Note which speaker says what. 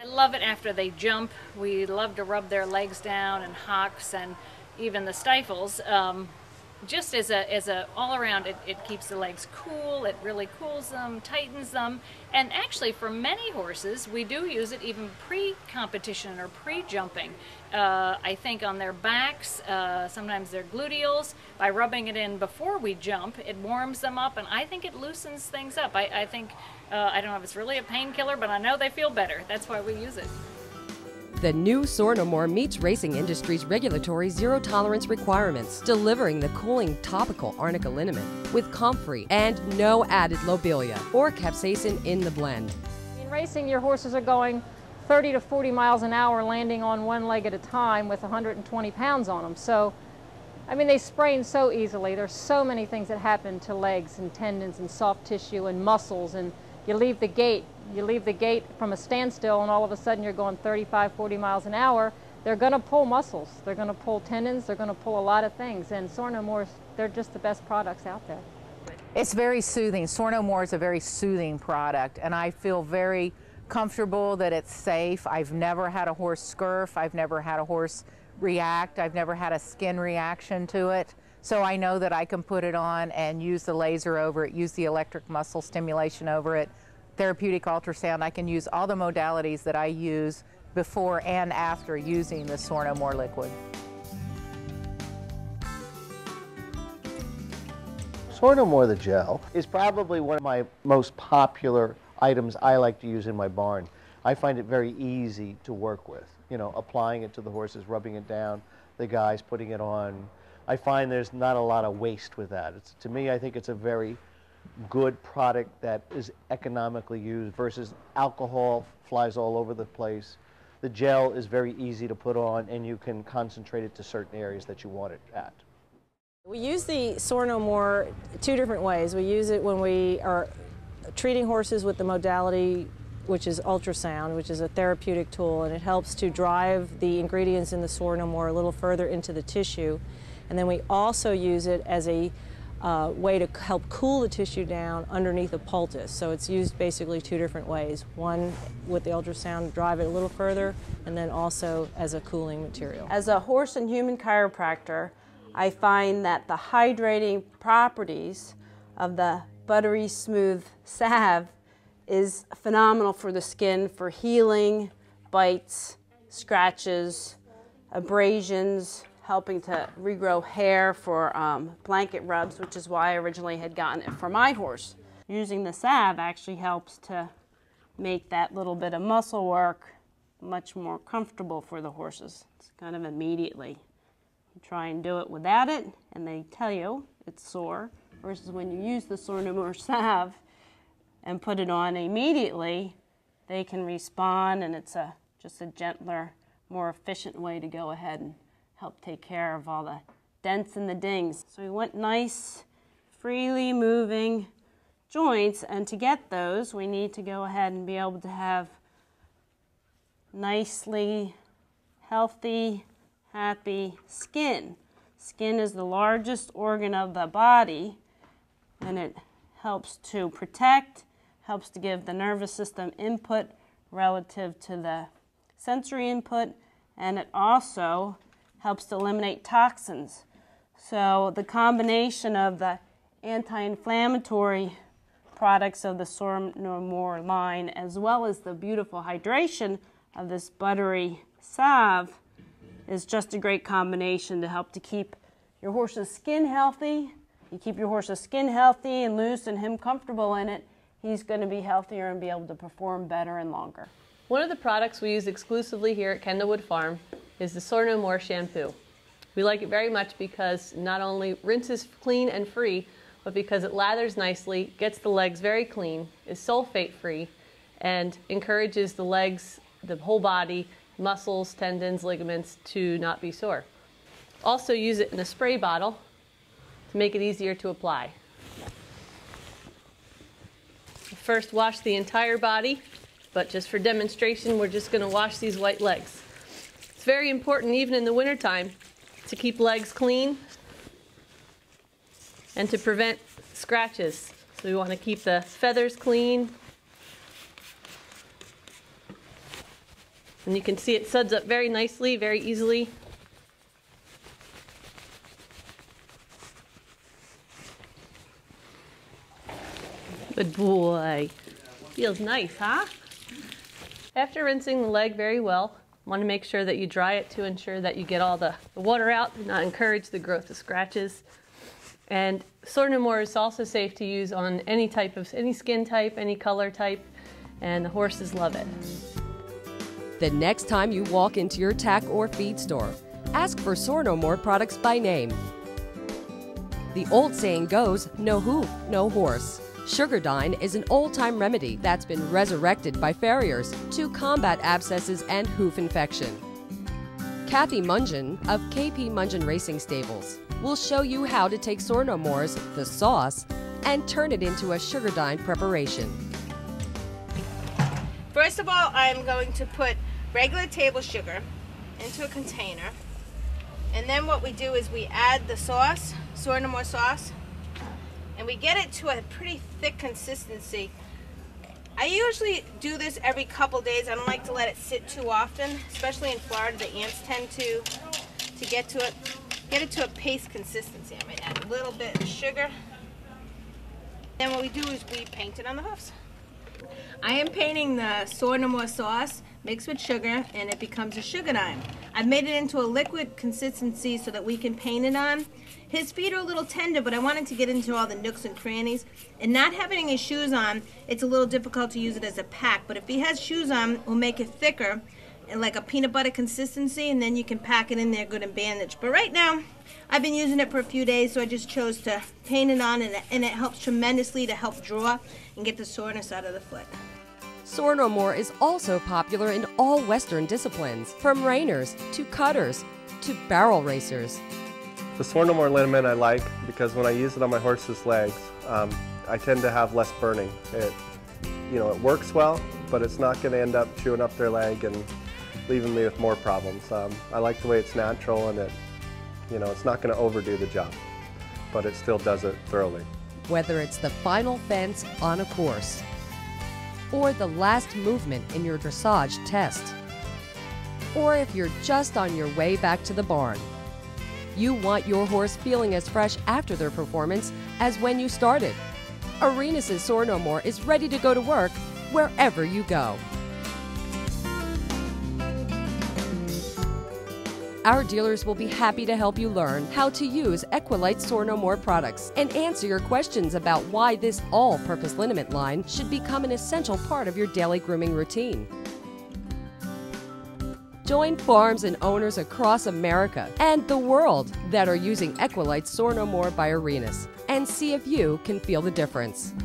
Speaker 1: I love it after they jump. We love to rub their legs down and hocks and even the stifles. Just as a all around, it keeps the legs cool. It really cools them, tightens them, and actually for many horses we do use it even pre-competition or pre-jumping. I think on their backs, sometimes their gluteals. By rubbing it in before we jump, it warms them up, and I think it loosens things up. I think I don't know if it's really a painkiller, but I know they feel better. That's why we use it.
Speaker 2: The new Soar No More meets racing industry's regulatory zero-tolerance requirements, delivering the cooling topical arnica liniment with comfrey and no added lobelia or capsaicin in the blend.
Speaker 3: In racing, your horses are going 30 to 40 miles an hour, landing on one leg at a time with 120 pounds on them. So, I mean, they sprain so easily. There's so many things that happen to legs and tendons and soft tissue and muscles, and you leave the gate from a standstill, and all of a sudden you're going 35, 40 miles an hour. They're going to pull muscles, they're going to pull tendons, they're going to pull a lot of things, and Soar No More, they're just the best products out there.
Speaker 4: It's very soothing. Soar No More is a very soothing product, and I feel very comfortable that it's safe. I've never had a horse scurf, I've never had a horse react, I've never had a skin reaction to it. So I know that I can put it on and use the laser over it, use the electric muscle stimulation over it, therapeutic ultrasound. I can use all the modalities that I use before and after using the Soar No More liquid.
Speaker 5: Soar No More the gel is probably one of my most popular items I like to use in my barn. I find it very easy to work with. You know, applying it to the horses, rubbing it down, the guys putting it on. I find there's not a lot of waste with that. To me, I think it's a very good product that is economically used versus alcohol flies all over the place. The gel is very easy to put on, and you can concentrate it to certain areas that you want it at.
Speaker 6: We use the Soar No More two different ways. We use it when we are treating horses with the modality which is ultrasound, which is a therapeutic tool, and it helps to drive the ingredients in the Soar No More a little further into the tissue. And then we also use it as a way to help cool the tissue down underneath a poultice. So it's used basically two different ways. One with the ultrasound to drive it a little further, and then also as a cooling material.
Speaker 7: As a horse and human chiropractor, I find that the hydrating properties of the buttery smooth salve is phenomenal for the skin, for healing bites, scratches, abrasions, helping to regrow hair, for blanket rubs, which is why I originally had gotten it for my horse. Using the salve actually helps to make that little bit of muscle work much more comfortable for the horses. It's kind of immediately. You try and do it without it, and they tell you it's sore, versus when you use the Soar No More salve and put it on immediately, they can respond, and it's just a gentler, more efficient way to go ahead and help take care of all the dents and the dings. So we want nice, freely moving joints, and to get those, we need to go ahead and be able to have nicely healthy, happy skin. Skin is the largest organ of the body, and it helps to protect, helps to give the nervous system input relative to the sensory input, and it also helps to eliminate toxins. So the combination of the anti-inflammatory products of the Soar No More line, as well as the beautiful hydration of this buttery salve, is just a great combination to help to keep your horse's skin healthy. You keep your horse's skin healthy and loose and him comfortable in it, he's going to be healthier and be able to perform better and longer.
Speaker 8: One of the products we use exclusively here at Kendallwood Farm is the Soar No More shampoo. We like it very much because not only rinses clean and free, but because it lathers nicely, gets the legs very clean, is sulfate free, and encourages the legs, the whole body, muscles, tendons, ligaments to not be sore. Also use it in a spray bottle to make it easier to apply. First wash the entire body, but just for demonstration we're just going to wash these white legs. It's very important even in the wintertime to keep legs clean and to prevent scratches. So we want to keep the feathers clean. And you can see it suds up very nicely, very easily. Good boy. Feels nice, huh? After rinsing the leg very well, want to make sure that you dry it to ensure that you get all the water out and not encourage the growth of scratches. And Soarnomore is also safe to use on any skin type, any color type, and the horses love it.
Speaker 2: The next time you walk into your tack or feed store, ask for Soarnomore products by name. The old saying goes, no hoof, no horse. Sugardyne is an old-time remedy that's been resurrected by farriers to combat abscesses and hoof infection. Kathy Mungen of KP Mungen Racing Stables will show you how to take Soarnomore's, the sauce, and turn it into a Sugardyne preparation.
Speaker 9: First of all, I'm going to put regular table sugar into a container. And then what we do is we add the sauce, Soarnomore sauce, and we get it to a pretty thick consistency. I usually do this every couple days. I don't like to let it sit too often, especially in Florida. The ants tend to get it to a paste consistency. I might add a little bit of sugar. Then what we do is we paint it on the hoofs. I am painting the Soarnomore sauce mixed with sugar, and it becomes a Sugardyne. I've made it into a liquid consistency so that we can paint it on. His feet are a little tender, but I wanted to get into all the nooks and crannies. And not having his shoes on, it's a little difficult to use it as a pack. But if he has shoes on, we'll make it thicker and like a peanut butter consistency, and then you can pack it in there good and bandaged. But right now, I've been using it for a few days, so I just chose to paint it on, and it helps tremendously to help draw and get the soreness out of the foot.
Speaker 2: Soarnomore is also popular in all Western disciplines, from reiners to cutters to barrel racers.
Speaker 10: The Soarnomore liniment I like because when I use it on my horse's legs, I tend to have less burning. It works well, but it's not going to end up chewing up their leg and leaving me with more problems. I like the way it's natural, and it's not going to overdo the job, but it still does it thoroughly.
Speaker 2: Whether it's the final fence on a course, or the last movement in your dressage test, or if you're just on your way back to the barn, you want your horse feeling as fresh after their performance as when you started. Arenas' Soarnomore is ready to go to work wherever you go. Our dealers will be happy to help you learn how to use Equilite Soarnomore products and answer your questions about why this all-purpose liniment line should become an essential part of your daily grooming routine. Join farms and owners across America and the world that are using Equilite Soarnomore by Arenas and see if you can feel the difference.